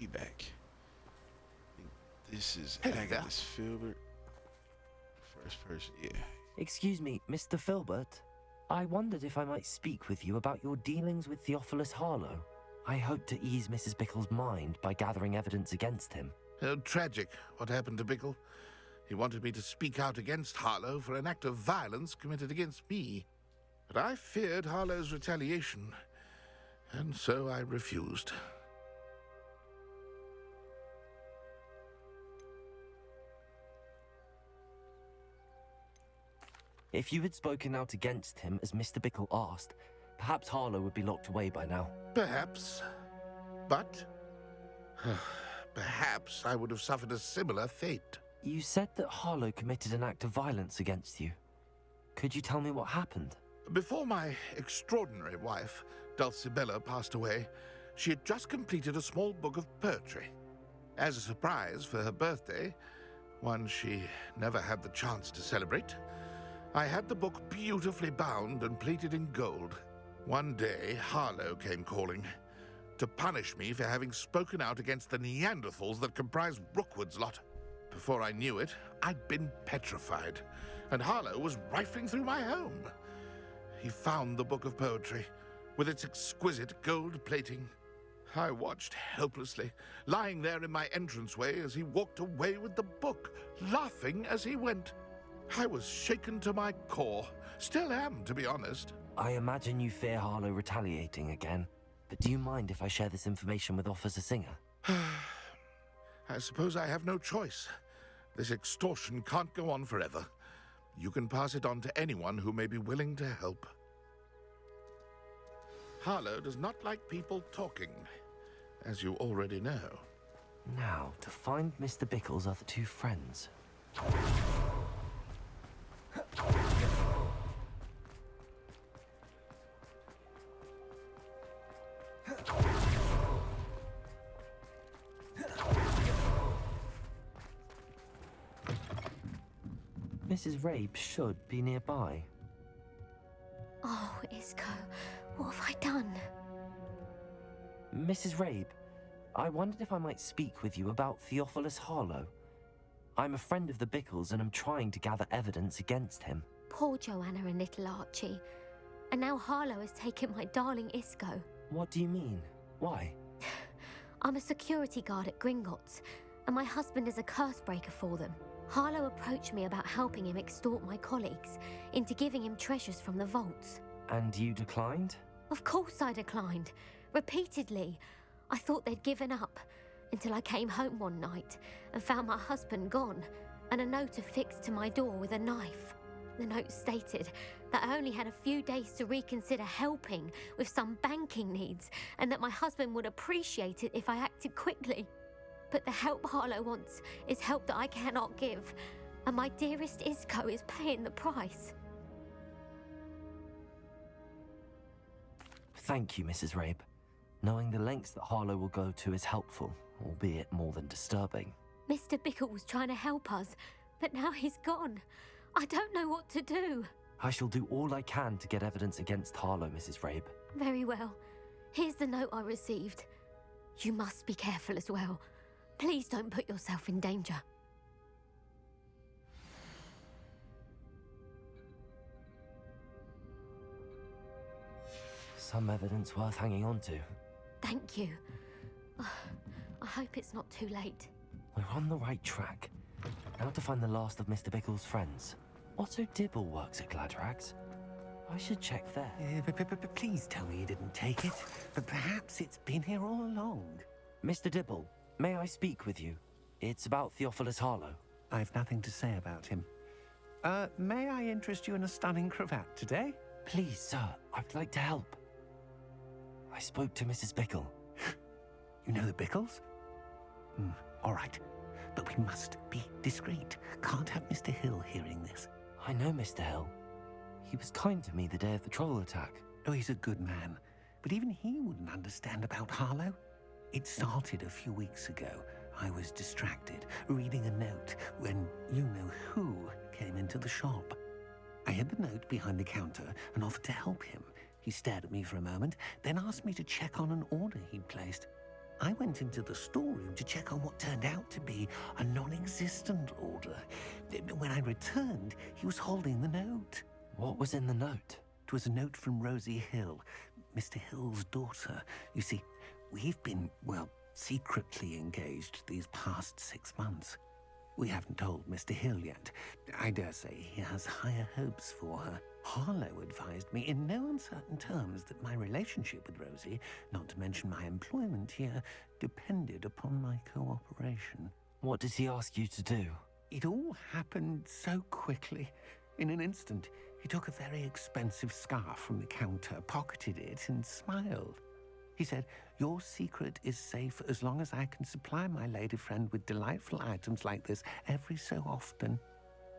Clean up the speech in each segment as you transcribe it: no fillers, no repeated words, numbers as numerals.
He back. This is Hello Agnes Filbert. First person, yeah. Excuse me, Mr. Filbert. I wondered if I might speak with you about your dealings with Theophilus Harlow. I hope to ease Mrs. Bickle's mind by gathering evidence against him. Oh, tragic what happened to Bickle. He wanted me to speak out against Harlow for an act of violence committed against me. But I feared Harlow's retaliation, and so I refused. If you had spoken out against him as Mr. Bickle asked, perhaps Harlow would be locked away by now. Perhaps. But perhaps I would have suffered a similar fate. You said that Harlow committed an act of violence against you. Could you tell me what happened? Before my extraordinary wife, Dulcibella, passed away, she had just completed a small book of poetry. As a surprise for her birthday, one she never had the chance to celebrate, I had the book beautifully bound and plated in gold. One day, Harlow came calling to punish me for having spoken out against the Neanderthals that comprise Rookwood's lot. Before I knew it, I'd been petrified, and Harlow was rifling through my home. He found the book of poetry, with its exquisite gold plating. I watched helplessly, lying there in my entranceway as he walked away with the book, laughing as he went. I was shaken to my core. Still am, to be honest. I imagine you fear Harlow retaliating again, but do you mind if I share this information with Officer Singer? I suppose I have no choice. This extortion can't go on forever. You can pass it on to anyone who may be willing to help. Harlow does not like people talking, as you already know. Now, to find Mr. Bickle's other two friends. Mrs. Rabe should be nearby. Oh, Isco, what have I done? Mrs. Rabe, I wondered if I might speak with you about Theophilus Harlow. I'm a friend of the Bickles and I'm trying to gather evidence against him. Poor Joanna and little Archie. And now Harlow has taken my darling Isco. What do you mean? Why? I'm a security guard at Gringotts, and my husband is a curse breaker for them. Harlow approached me about helping him extort my colleagues into giving him treasures from the vaults. And you declined? Of course I declined. Repeatedly. I thought they'd given up, until I came home one night and found my husband gone, and a note affixed to my door with a knife. The note stated that I only had a few days to reconsider helping with some banking needs, and that my husband would appreciate it if I acted quickly. But the help Harlow wants is help that I cannot give, and my dearest Isco is paying the price. Thank you, Mrs. Rabe. Knowing the lengths that Harlow will go to is helpful, albeit more than disturbing. Mr. Bickle was trying to help us, but now he's gone. I don't know what to do. I shall do all I can to get evidence against Harlow, Mrs. Rabe. Very well. Here's the note I received. You must be careful as well. Please don't put yourself in danger. Some evidence worth hanging on to. Thank you. I hope it's not too late. We're on the right track. Now to find the last of Mr. Bickle's friends. Otto Dibble works at Gladrags. I should check there. Please tell me you didn't take it. But perhaps it's been here all along. Mr. Dibble, may I speak with you? It's about Theophilus Harlow. I've nothing to say about him. May I interest you in a stunning cravat today? Please, sir, I'd like to help. I spoke to Mrs. Bickle. You know the Bickles? All right. But we must be discreet. Can't have Mr. Hill hearing this. I know Mr. Hill. He was kind to me the day of the troll attack. Oh, he's a good man. But even he wouldn't understand about Harlow. It started a few weeks ago. I was distracted, reading a note, when you-know-who came into the shop. I hid the note behind the counter and offered to help him. He stared at me for a moment, then asked me to check on an order he'd placed. I went into the storeroom to check on what turned out to be a non-existent order. When I returned, he was holding the note. What was in the note? It was a note from Rosie Hill, Mr. Hill's daughter. You see, we've been, well, secretly engaged these past 6 months. We haven't told Mr. Hill yet. I dare say he has higher hopes for her. Harlow advised me in no uncertain terms that my relationship with Rosie, not to mention my employment here, depended upon my cooperation. What did he ask you to do? It all happened so quickly. In an instant, he took a very expensive scarf from the counter, pocketed it, and smiled. He said, "Your secret is safe as long as I can supply my lady friend with delightful items like this every so often."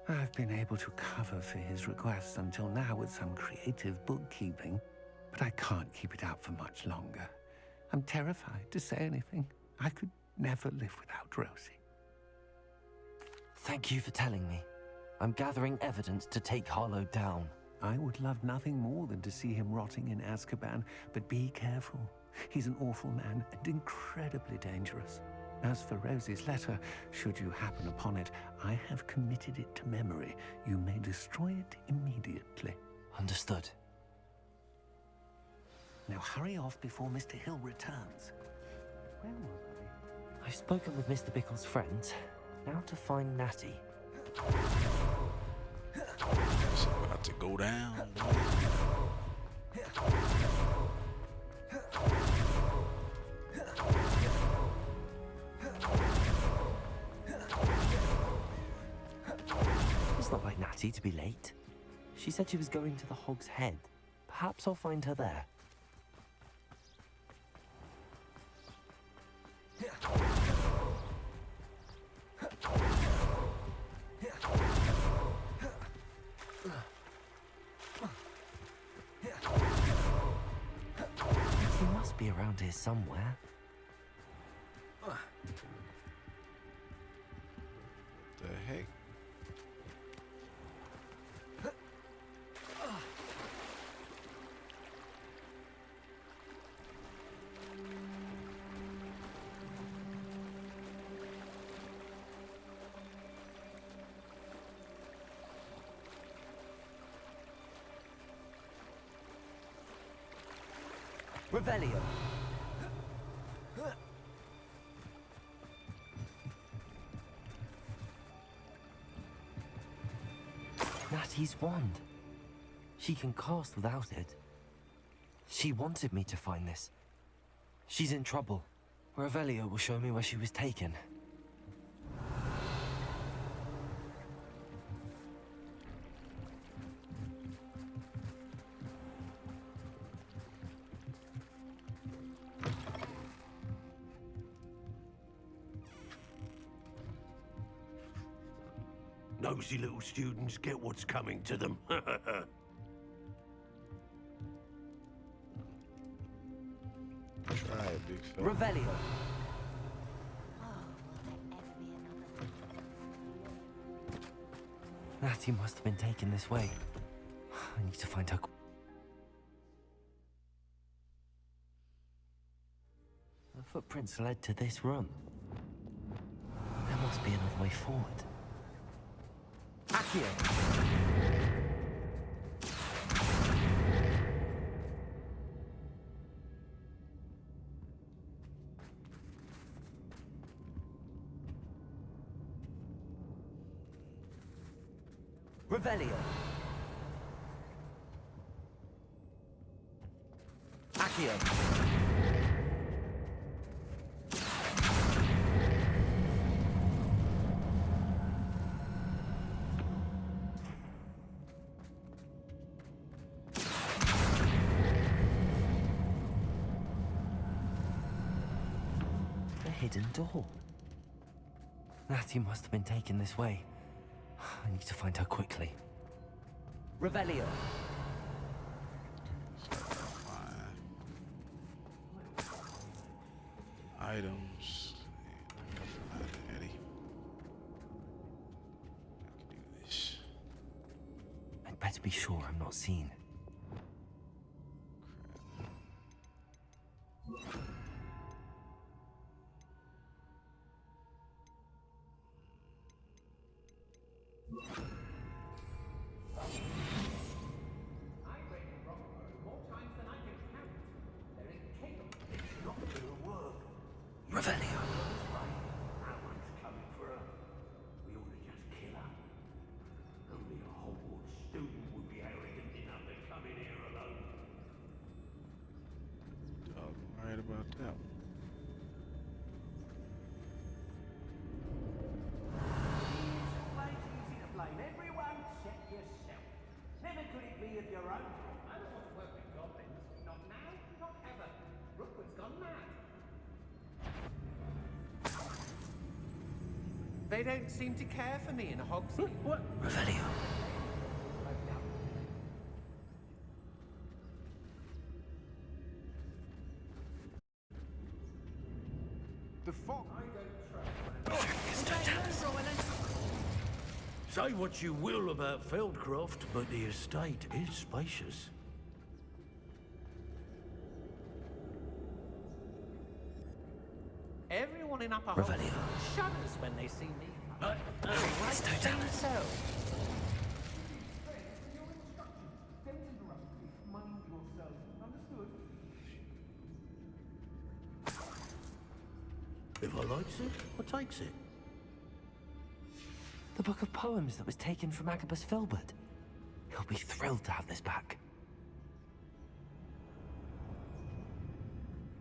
I've been able to cover for his requests until now with some creative bookkeeping, but I can't keep it up for much longer. I'm terrified to say anything. I could never live without Rosie. Thank you for telling me. I'm gathering evidence to take Harlow down. I would love nothing more than to see him rotting in Azkaban, but be careful. He's an awful man and incredibly dangerous. As for Rosie's letter, should you happen upon it, I have committed it to memory. You may destroy it immediately. Understood. Now hurry off before Mr. Hill returns. Where was I? I've spoken with Mr. Bickle's friends. Now to find Natty. It's about to go down. It's not like Natty to be late. She said she was going to the Hog's Head. Perhaps I'll find her there. He must be around here somewhere. The heck? Revelio. Natty's wand. She can cast without it. She wanted me to find this. She's in trouble. Revelio will show me where she was taken. Nosy little students get what's coming to them. Try it, big fella. Revelio. Natty must have been taken this way. I need to find her. The footprints led to this room. There must be another way forward. Accio! Revelio! Accio! Hidden door. Natty must have been taken this way. I need to find her quickly. Revelio. Items. Eddie. I can do this. I'd better be sure I'm not seen. They don't seem to care for me in Hogsmeade. What? Revelio. The fog. Say what you will about Feldcroft, but the estate is spacious. Everyone in Upper Revelio. Hogsmeade shudders when they see me. It's no Think Dallas. so. If I likes it, I takes it. The book of poems that was taken from Agabus Filbert. He'll be thrilled to have this back.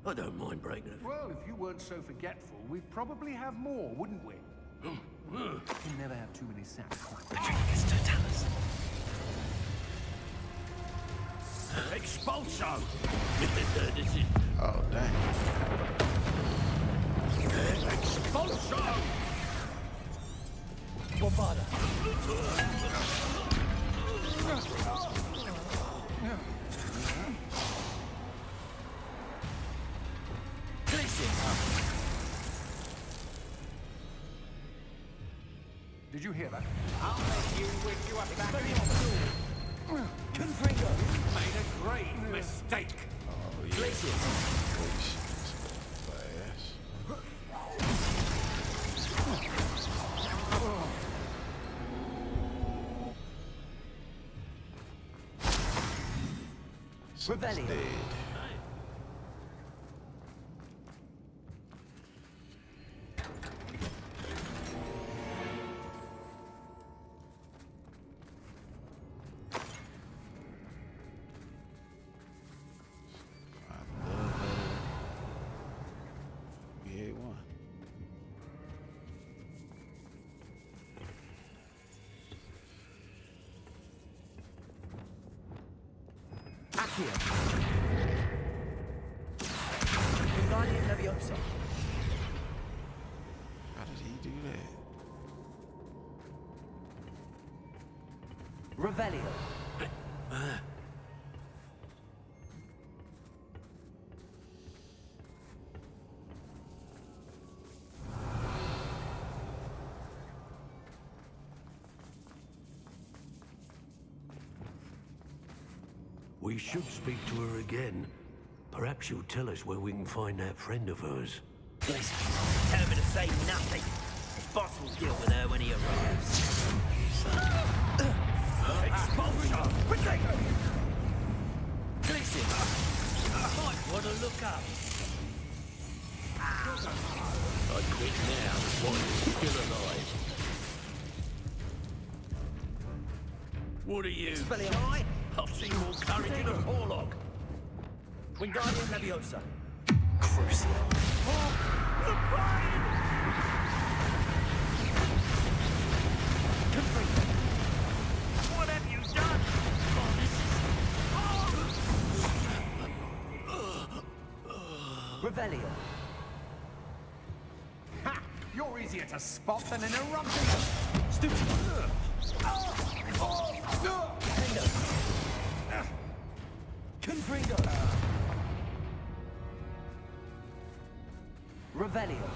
I don't mind breaking it. Well, if you weren't so forgetful, we'd probably have more, wouldn't we? Can never have too many sacks. Patricius Totalis. Expulso! This is Oh, dang. Expulso! Bombarda. Did you hear that? I'll make you wish you were back in Confringo. Made a grave mistake. Oh, yeah. Glacius. Fast. Revelio. Dead. Accio. Wingardium Leviosa. How did he do that? Revelio. We should speak to her again. Perhaps she'll tell us where we can find that friend of hers. Glacius. Tell her to say nothing. The boss will deal with her when he arrives. Expulso! Potato! Glacius. Might want to look up. I quit now while you're still alive. What are you? Expelliarmus. I've seen more courage in a warlock. Wingardium Leviosa. Crucio. What have you done? Revelio. Ha! You're easier to spot than an eruption. Confringo. Revelio.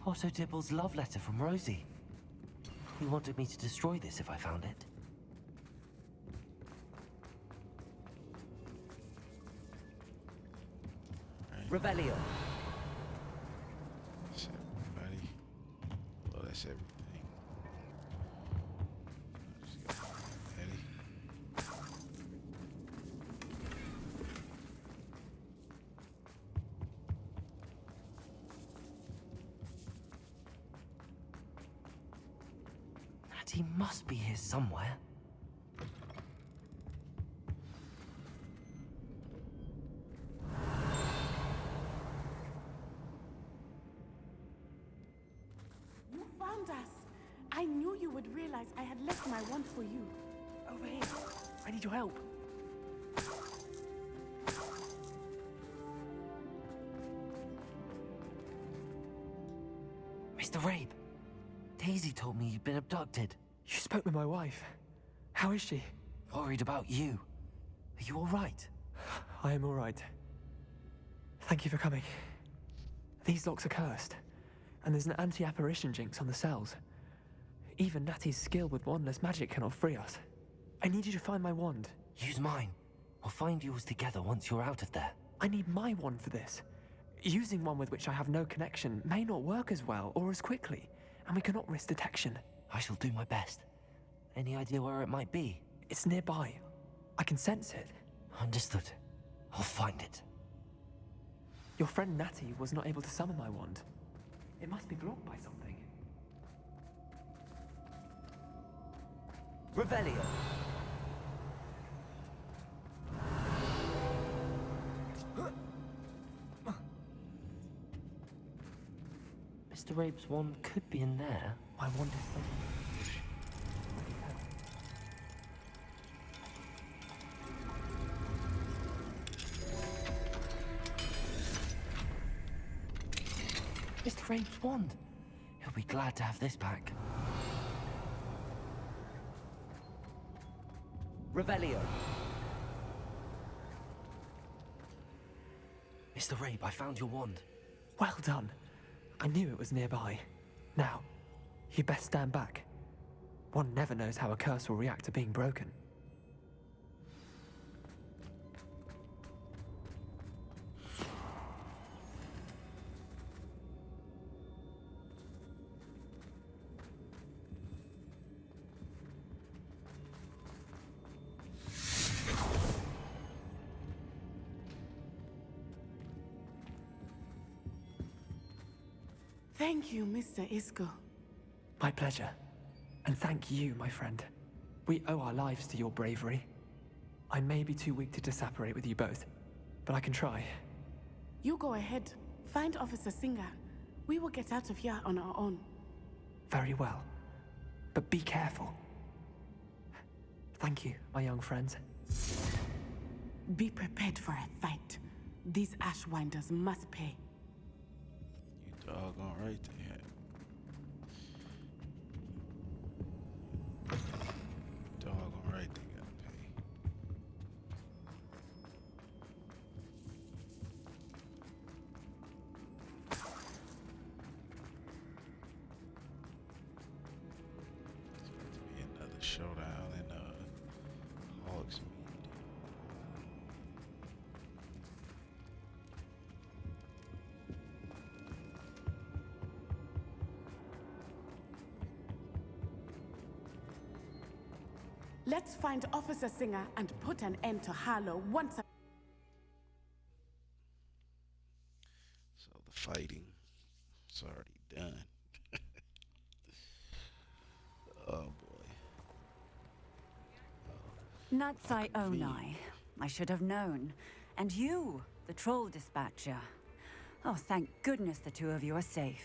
Otto Dibble's love letter from Rosie. He wanted me to destroy this if I found it. Revelio. That's everybody. Well, that's everything. Just got Eddie. And he must be here somewhere. found us! I knew you would realize I had left my wand for you. Over here. I need your help. Mr. Rabe, Daisy told me you'd been abducted. You spoke with my wife. How is she? Worried about you. Are you all right? I am all right. Thank you for coming. These locks are cursed, and there's an anti-apparition jinx on the cells. Even Natty's skill with wandless magic cannot free us. I need you to find my wand. Use mine. We'll find yours together once you're out of there. I need my wand for this. Using one with which I have no connection may not work as well or as quickly, and we cannot risk detection. I shall do my best. Any idea where it might be? It's nearby. I can sense it. Understood. I'll find it. Your friend Natty was not able to summon my wand. It must be blocked by something. Revelio. Mr. Rabe's wand could be in there. My wand is... Mr. Rabe's wand. He'll be glad to have this back. Revelio. Mr. Rabe, I found your wand. Well done. I knew it was nearby. Now, you best stand back. One never knows how a curse will react to being broken. Thank you, Mr. Isco. My pleasure. And thank you, my friend. We owe our lives to your bravery. I may be too weak to disapparate with you both, but I can try. You go ahead. Find Officer Singer. We will get out of here on our own. Very well. But be careful. Thank you, my young friends. Be prepared for a fight. These Ashwinders must pay. You doggone right they have. Doggone right they gotta pay. It's about to be another showdown in Hogwarts. Let's find Officer Singer and put an end to Harlow once and... So the fighting is already done. Oh boy. Natsai Onai. I should have known. And you, the troll dispatcher. Oh, thank goodness the two of you are safe.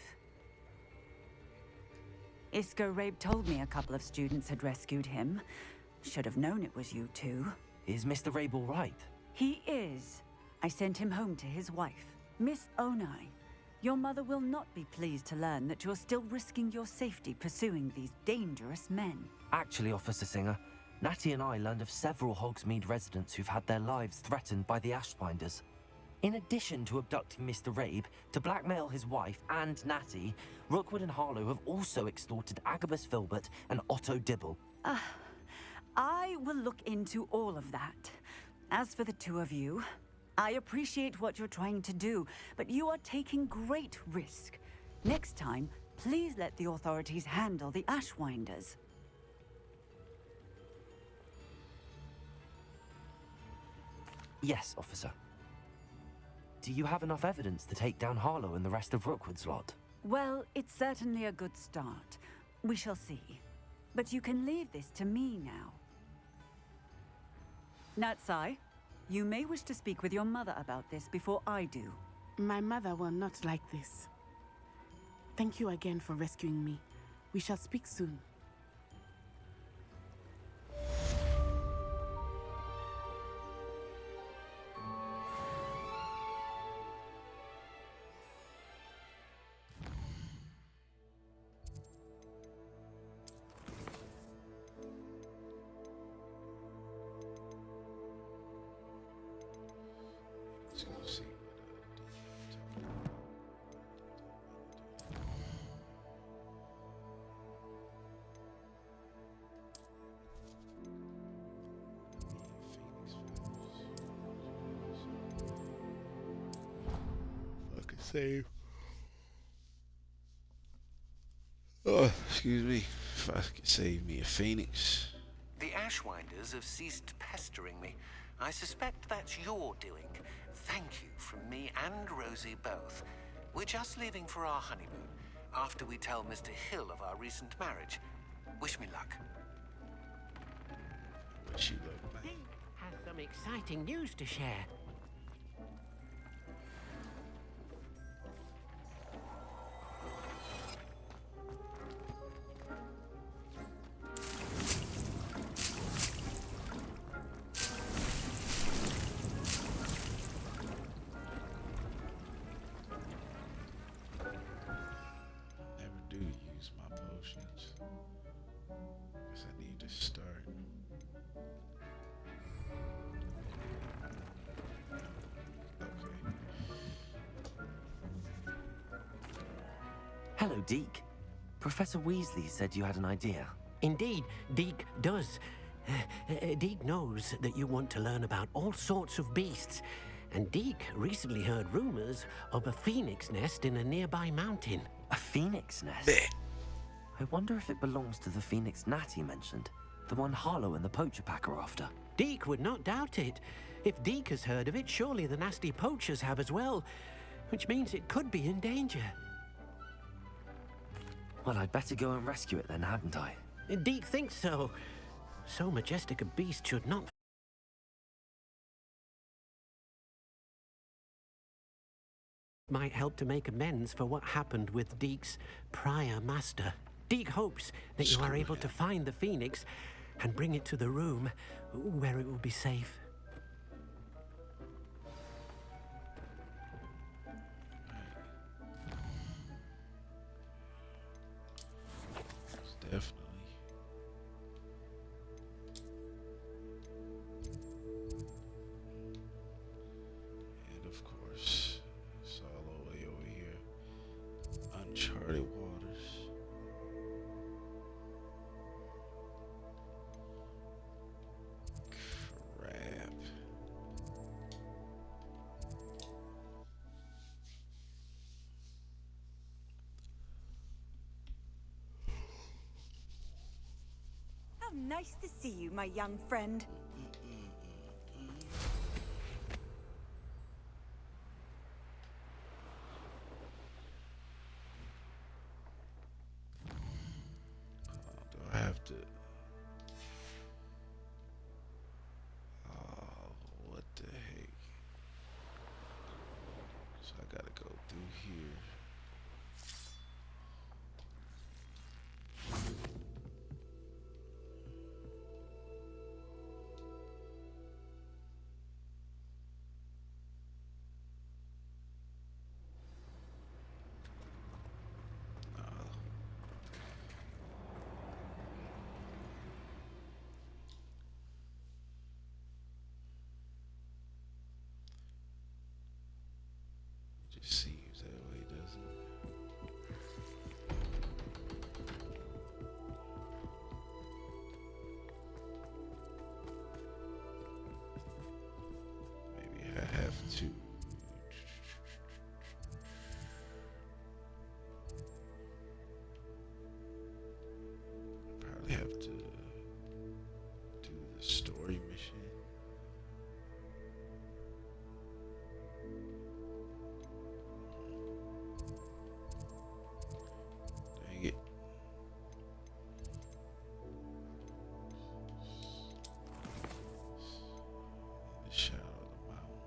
Isco Rabe told me a couple of students had rescued him. Should have known it was you two. Is Mr. Rabe all right? He is. I sent him home to his wife, Miss Onai. Your mother will not be pleased to learn that you're still risking your safety pursuing these dangerous men. Actually, Officer Singer, Natty and I learned of several Hogsmeade residents who've had their lives threatened by the Ashbinders. In addition to abducting Mr. Rabe to blackmail his wife and Natty, Rookwood and Harlow have also extorted Agabus Filbert and Otto Dibble. I will look into all of that. As for the two of you, I appreciate what you're trying to do, but you are taking great risk. Next time, please let the authorities handle the Ashwinders. Yes, officer. Do you have enough evidence to take down Harlow and the rest of Rookwood's lot? Well, it's certainly a good start. We shall see. But you can leave this to me now. Natsai, you may wish to speak with your mother about this before I do. My mother will not like this. Thank you again for rescuing me. We shall speak soon. Let's go see what fucking save. Oh, excuse me. If I could save me a phoenix. The Ashwinders have ceased pestering me. I suspect that's your doing. Thank you from me and Rosie both. We're just leaving for our honeymoon after we tell Mr. Hill of our recent marriage. Wish me luck. Wish you luck, man. Deke has some exciting news to share. Never do use my potions. Guess I need to start. Okay. Hello, Deke. Professor Weasley said you had an idea. Indeed, Deke does. Deke knows that you want to learn about all sorts of beasts, and Deke recently heard rumors of a phoenix nest in a nearby mountain. A phoenix nest? I wonder if it belongs to the phoenix gnat he mentioned. The one Harlow and the poacher pack are after. Deke would not doubt it. If Deke has heard of it, surely the nasty poachers have as well, which means it could be in danger. Well, I'd better go and rescue it then, hadn't I? Deke thinks so. So majestic a beast should not might help to make amends for what happened with Deke's prior master. Deke hopes that you are able to find the phoenix and bring it to the room where it will be safe. Definitely. And of course, it's all the way over here. Uncharted waters. Crap. How nice to see you, my young friend. Do I have to? Oh, what the heck? So I gotta go through here. Just seems that way, doesn't it? Maybe I have to. Probably have to do the story mission. Dang it. In the shadow of the mountain.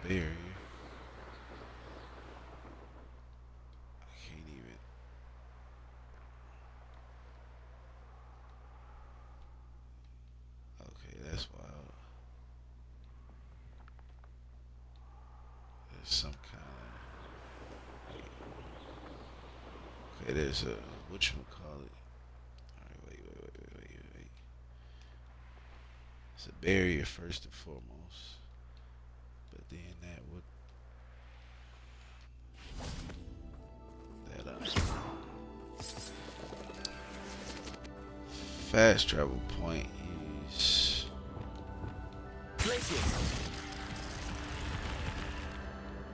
barrier. I can't even. Okay, that's wild. There's some kind of. Okay, there's a whatchamacallit. Alright, wait. It's a barrier first and foremost. But then that would fast travel point is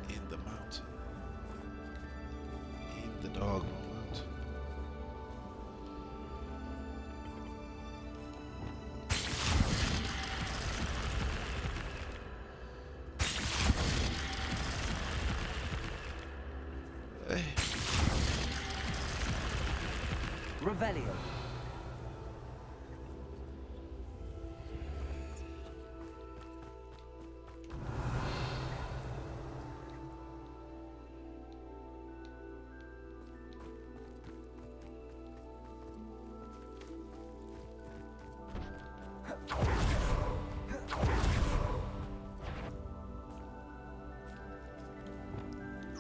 in the mountain. In the doggone mountain. Hey. Revelio.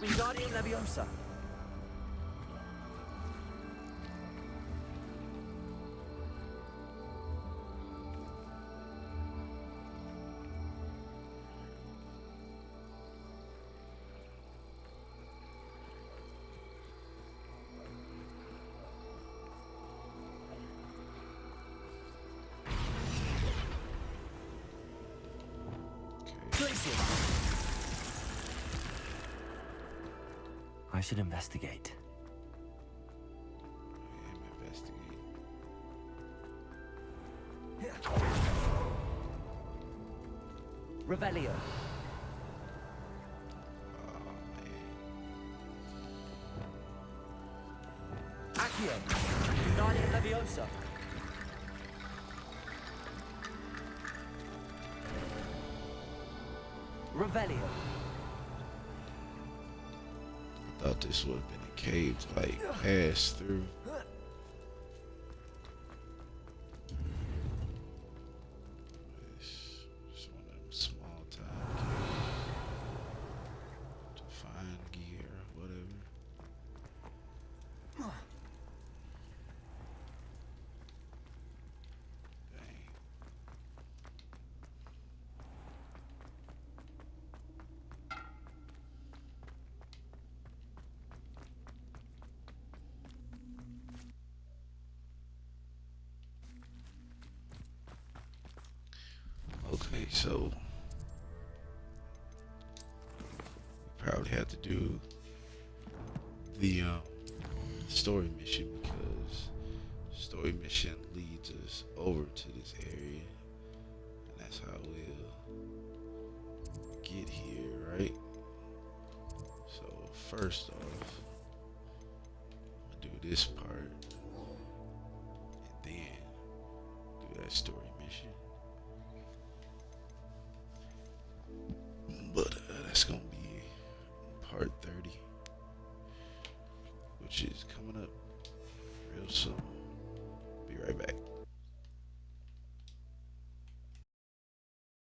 Wingardium Leviosa. I should investigate. I am investigating. Revelio. Oh man. Accio. Wingardium Leviosa. Revelio. I thought this would have been a cave to like pass through. It's one of them small time caves to find gear or whatever. Dang. Okay, so we probably have to do the story mission because story mission leads us over to this area, and that's how we'll get here, right? So first off, I'm gonna do this part, and then do that story mission. But that's gonna be part 30.